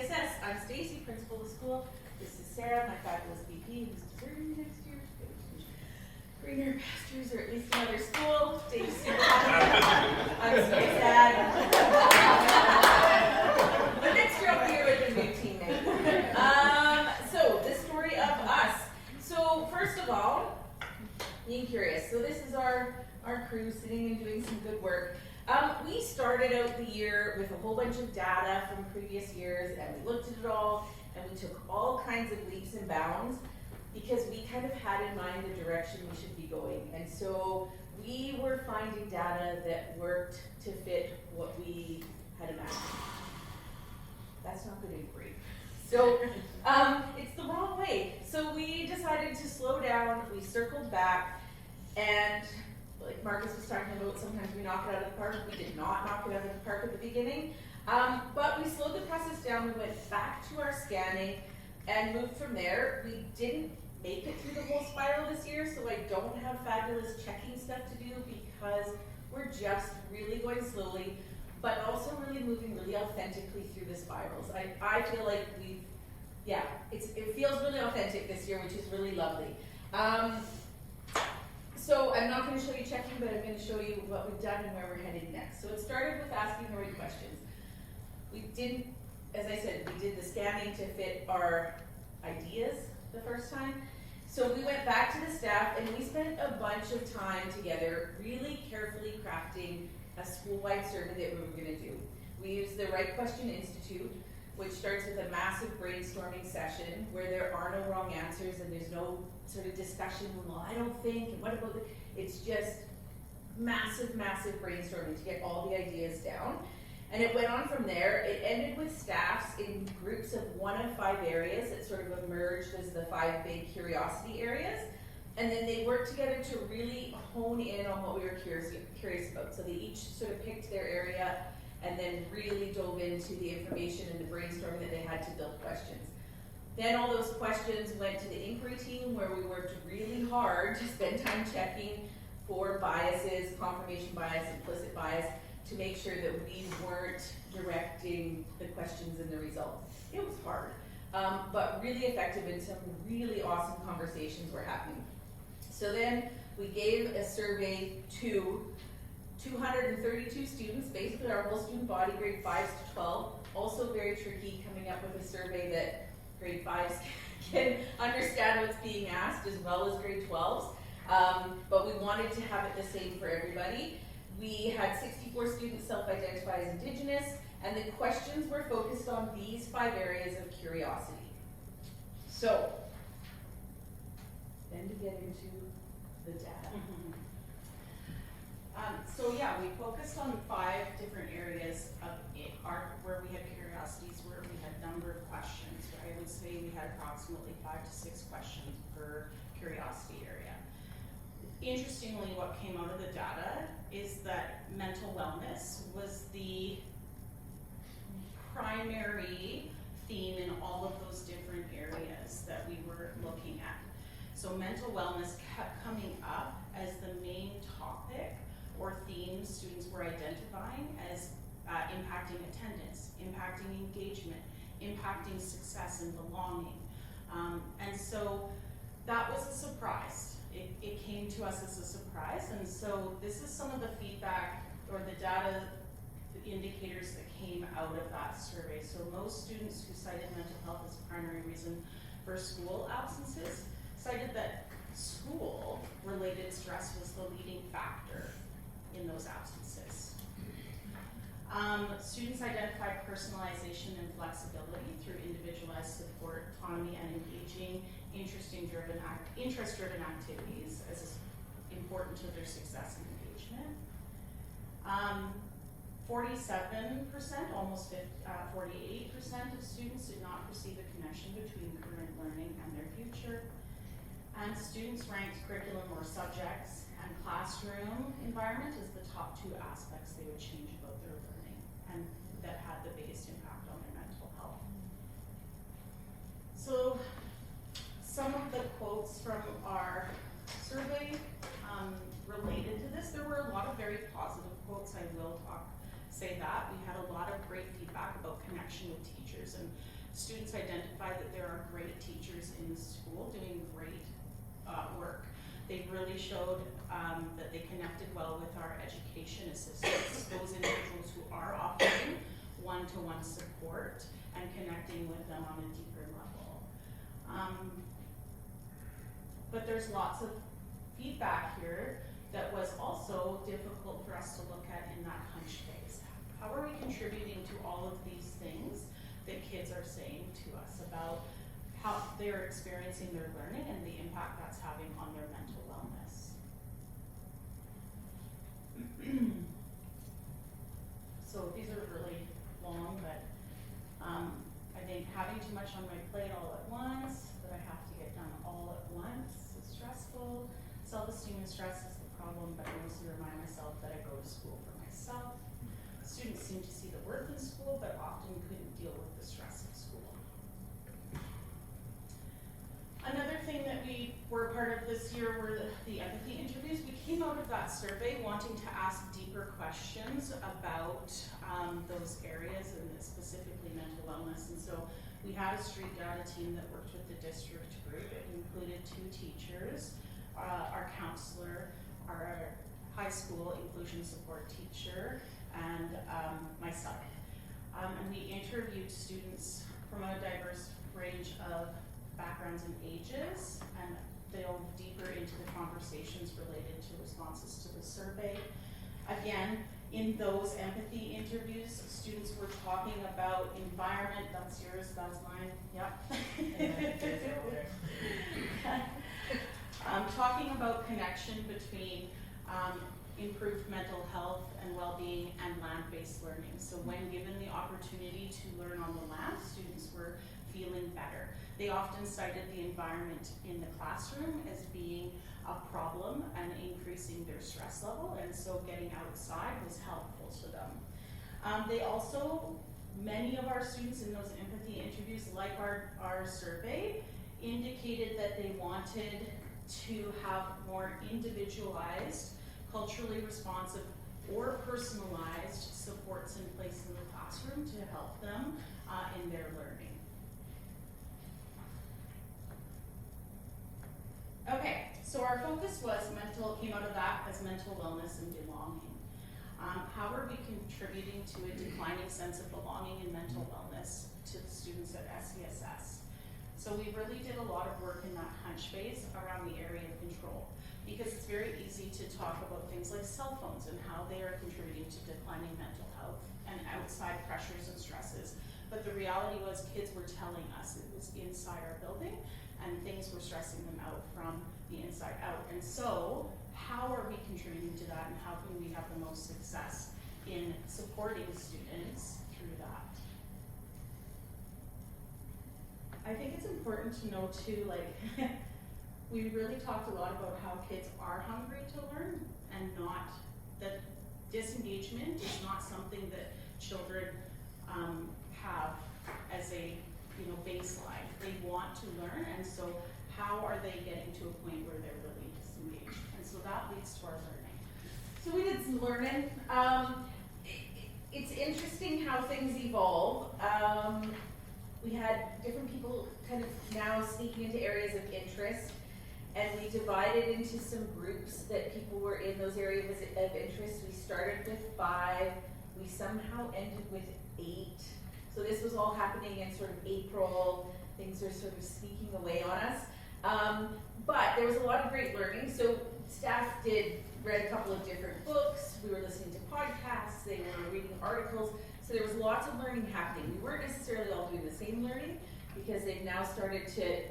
SESS. I'm Stacy, principal of the school. This is Sarah, my fabulous VP, who's deserving next year. Greener pastures, or at least another school. Dave's super happy. I'm so sad. But next year I'll be here with a new teammate. So, the story of us. So, first of all, being curious. So this is our crew sitting and doing some good work. We started out the year with a whole bunch of data from previous years, and we looked at it all, and we took all kinds of leaps and bounds because we kind of had in mind the direction we should be going. And so we were finding data that worked to fit what we had imagined. That's not good inquiry. So it's the wrong way. So we decided to slow down, we circled back, and like Marcus was talking about, sometimes we knock it out of the park. We did not knock it out of the park at the beginning, but we slowed the process down. We went back to our scanning and moved from there. We didn't make it through the whole spiral this year, so I don't have fabulous checking stuff to do because we're just really going slowly, but also really moving really authentically through the spirals. I feel like it feels really authentic this year, which is really lovely. So I'm not going to show you checking, but I'm going to show you what we've done and where we're headed next. So it started with asking the right questions. As I said, we did the scanning to fit our ideas the first time. So we went back to the staff and we spent a bunch of time together really carefully crafting a school-wide survey that we were going to do. We used the Right Question Institute, which starts with a massive brainstorming session where there are no wrong answers and there's no sort of discussion, well, I don't think, and what about it? It's just massive, massive brainstorming to get all the ideas down. And it went on from there. It ended with staffs in groups of 1 of 5 areas that sort of emerged as the 5 big curiosity areas. And then they worked together to really hone in on what we were curious about. So they each sort of picked their area and then really dove into the information and the brainstorming that they had to build questions. Then all those questions went to the inquiry team where we worked really hard to spend time checking for biases, confirmation bias, implicit bias, to make sure that we weren't directing the questions and the results. It was hard, but really effective, and some really awesome conversations were happening. So then we gave a survey to 232 students, basically our whole student body, grade 5s to 12. Also very tricky coming up with a survey that grade 5s can understand what's being asked as well as grade 12s. But we wanted to have it the same for everybody. We had 64 students self-identify as Indigenous, and the questions were focused on these 5 areas of curiosity. So, then to get into the data. We focused on 5 different areas of where we had curiosities, where we had a number of questions. I would say we had approximately 5 to 6 questions per curiosity area. Interestingly, what came out of the data is that mental wellness was the primary theme in all of those different areas that we were looking at. So mental wellness kept coming up as the main topic or theme students were identifying as impacting attendance, impacting engagement, impacting success and belonging. And so that was a surprise. It came to us as a surprise, and so this is some of the feedback or the data, the indicators that came out of that survey. So most students who cited mental health as a primary reason for school absences cited that school-related stress was the leading factor in those absences. Students identified personalization and flexibility through individualized support, autonomy, and engaging interest-driven activities as important to their success and engagement. 47%, almost 48% of students did not perceive a connection between current learning and their future. And students ranked curriculum or subjects and classroom environment as the top 2 aspects they would change about their learning and that had the biggest impact on their mental health. So some of the quotes from our survey related to this, there were a lot of very positive quotes. I will say that. We had a lot of great feedback about connection with teachers and Students identified that there are great teachers in the school doing great work. They really showed that they connected well with our education assistants, those individuals who are offering one-to-one support and connecting with them on a deeper level. But there's lots of feedback here that was also difficult for us to look at in that hunch phase. How are we contributing to all of these things that kids are saying to us about how they're experiencing their learning and the impact that's having on their mental wellness? So these are really long, but I think having too much on my plate all at once, that I have to get done all at once, is stressful. Self-esteem and stress is the problem, but I mostly remind myself that I go to school for myself. Students seem to see the worth in school, but often couldn't deal with the stress of school. Another thing that we were part of this year were the empathy interviews. We came out of that survey wanting to ask deeper questions about those areas, and specifically mental wellness. And so we had a street data team that worked with the district group. It included 2 teachers, our counselor, our high school inclusion support teacher, and myself. And we interviewed students from a diverse range of backgrounds and ages, and delve deeper into the conversations related to responses to the survey. Again, in those empathy interviews, students were talking about environment. That's yours, that's mine, yep. Talking about connection between improved mental health and well-being and land-based learning. So when given the opportunity to learn on the land, students were feeling better. They often cited the environment in the classroom as being a problem and increasing their stress level, and so getting outside was helpful to them. They also, many of our students in those empathy interviews, like our survey, indicated that they wanted to have more individualized, culturally responsive, or personalized supports in place in the classroom to help them in their learning. Okay, so our focus came out of that as mental wellness and belonging. How are we contributing to a declining sense of belonging and mental wellness to the students at SESS? So we really did a lot of work in that hunch phase around the area of control, because it's very easy to talk about things like cell phones and how they are contributing to declining mental health and outside pressures and stresses. But the reality was kids were telling us it was inside our building and things were stressing them out from the inside out. And so how are we contributing to that, and how can we have the most success in supporting students through that? I think it's important to know too, like, we really talked a lot about how kids are hungry to learn, and not that disengagement is not something that children have as a baseline. They want to learn, and so how are they getting to a point where they're really disengaged? And so that leads to our learning. So we did some learning. It's interesting how things evolve. We had different people kind of now sneaking into areas of interest, and we divided into some groups that people were in those areas of interest. We started with 5, we somehow ended with 8. So this was all happening in sort of April. Things are sort of sneaking away on us. But there was a lot of great learning. So staff read a couple of different books. We were listening to podcasts. They were reading articles. So there was lots of learning happening. We weren't necessarily all doing the same learning, because they've now started to,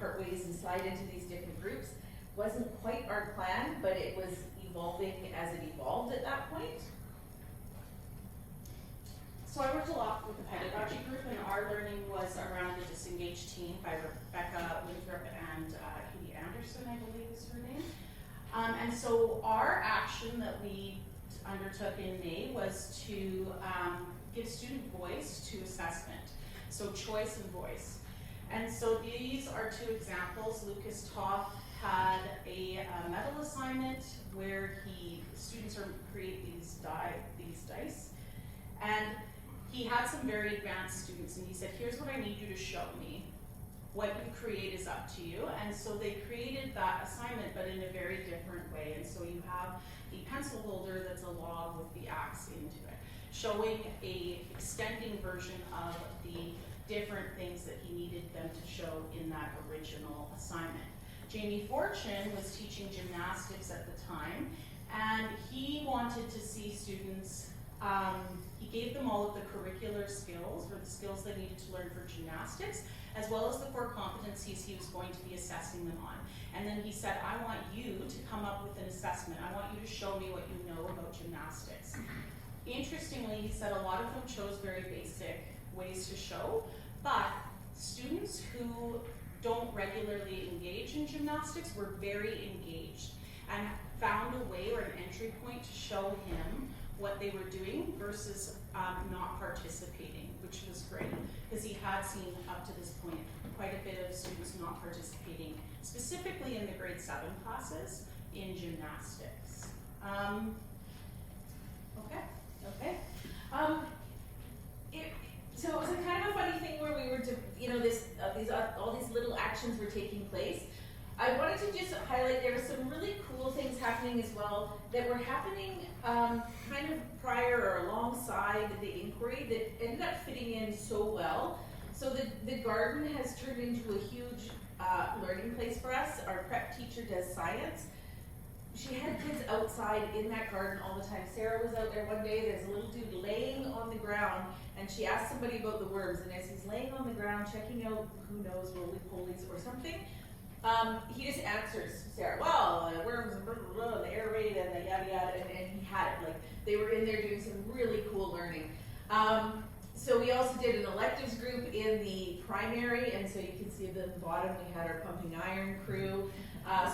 part ways and slide into these different groups. Wasn't quite our plan, but it was evolving as it evolved at that point. So I worked a lot with the pedagogy group, and our learning was around the Disengaged Teen by Rebecca Winthrop and Katie Anderson, I believe is her name. And so our action that we undertook in May was to give student voice to assessment. So choice and voice. And so these are 2 examples. Lucas Toth had a medal assignment where students create these dice, and he had some very advanced students, and he said, here's what I need you to show me. What you create is up to you. And so they created that assignment, but in a very different way. And so you have the pencil holder that's a log with the axe into it, showing a extending version of the different things that he needed them to show in that original assignment. Jamie Fortune was teaching gymnastics at the time, and he wanted to see students, he gave them all of the curricular skills, or the skills they needed to learn for gymnastics, as well as the 4 competencies he was going to be assessing them on. And then he said, I want you to come up with an assessment. I want you to show me what you know about gymnastics. Interestingly, he said a lot of them chose very basic ways to show, but students who don't regularly engage in gymnastics were very engaged and found a way or an entry point to show him what they were doing versus not participating, which was great, because he had seen up to this point quite a bit of students not participating, specifically in the grade 7 classes in gymnastics. Okay. So it was a kind of a funny thing where we were, all these little actions were taking place. I wanted to just highlight there were some really cool things happening as well that were happening kind of prior or alongside the inquiry that ended up fitting in so well. So the garden has turned into a huge learning place for us. Our prep teacher does science. She had kids outside in that garden all the time. Sarah was out there one day, there's a little dude laying on the ground, and she asked somebody about the worms, and as he's laying on the ground checking out, who knows, roly-polies or something, he just answers Sarah, well, worms and blah, blah, blah, the air raid and the yada yada, and he had it. Like, they were in there doing some really cool learning. So we also did an electives group in the primary, and so you can see at the bottom we had our pumping iron crew.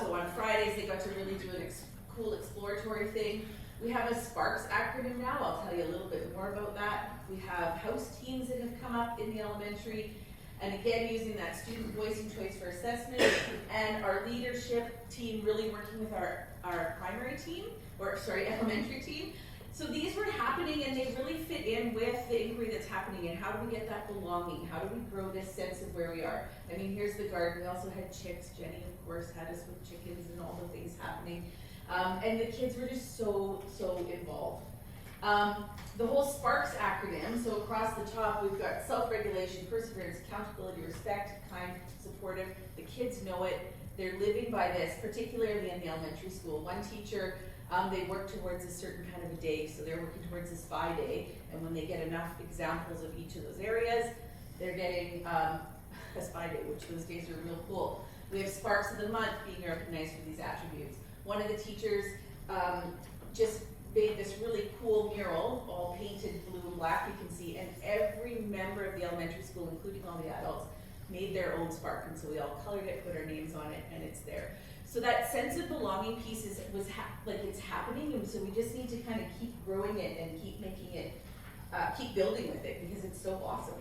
So on Fridays they got to really do a cool exploratory thing. We have a SPARKS acronym now. I'll tell you a little bit more about that. We have house teams that have come up in the elementary, and again using that student voice and choice for assessment, and our leadership team really working with our elementary team. So these were happening, and they really fit in with the inquiry that's happening, and how do we get that belonging? How do we grow this sense of where we are? I mean, here's the garden. We also had chicks. Jenny, of course, had us with chickens and all the things happening. And the kids were just so involved. The whole SPARKS acronym, so across the top we've got self-regulation, perseverance, accountability, respect, kind, supportive. The kids know it. They're living by this, particularly in the elementary school. One teacher, they work towards a certain kind of a day, so they're working towards a SPY day, and when they get enough examples of each of those areas, they're getting a SPY day, which those days are real cool. We have Sparks of the Month being recognized for these attributes. One of the teachers just made this really cool mural, all painted blue and black, you can see, and every member of the elementary school, including all the adults, made their own spark, and so we all colored it, put our names on it, and it's there. So that sense of belonging piece it's happening, and so we just need to kind of keep growing it and keep making it, keep building with it, because it's so awesome.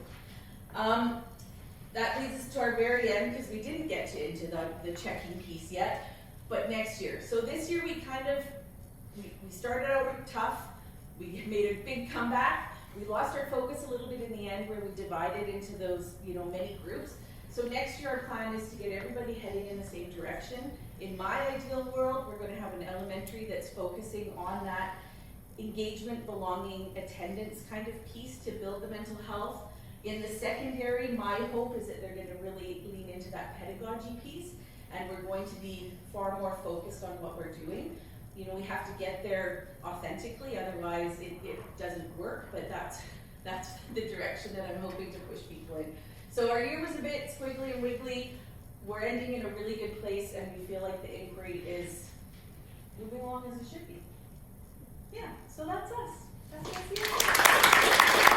That leads us to our very end, because we didn't get into the checking piece yet, but next year. So this year we started out tough, we made a big comeback, we lost our focus a little bit in the end where we divided into those many groups. So next year our plan is to get everybody heading in the same direction. In my ideal world, we're going to have an elementary that's focusing on that engagement, belonging, attendance kind of piece to build the mental health. In the secondary, my hope is that they're going to really lean into that pedagogy piece, and we're going to be far more focused on what we're doing. We have to get there authentically, otherwise it doesn't work, but that's the direction that I'm hoping to push people in. So our year was a bit squiggly and wiggly. We're ending in a really good place, and we feel like the inquiry is moving along as it should be. Yeah, so that's us. That's us here.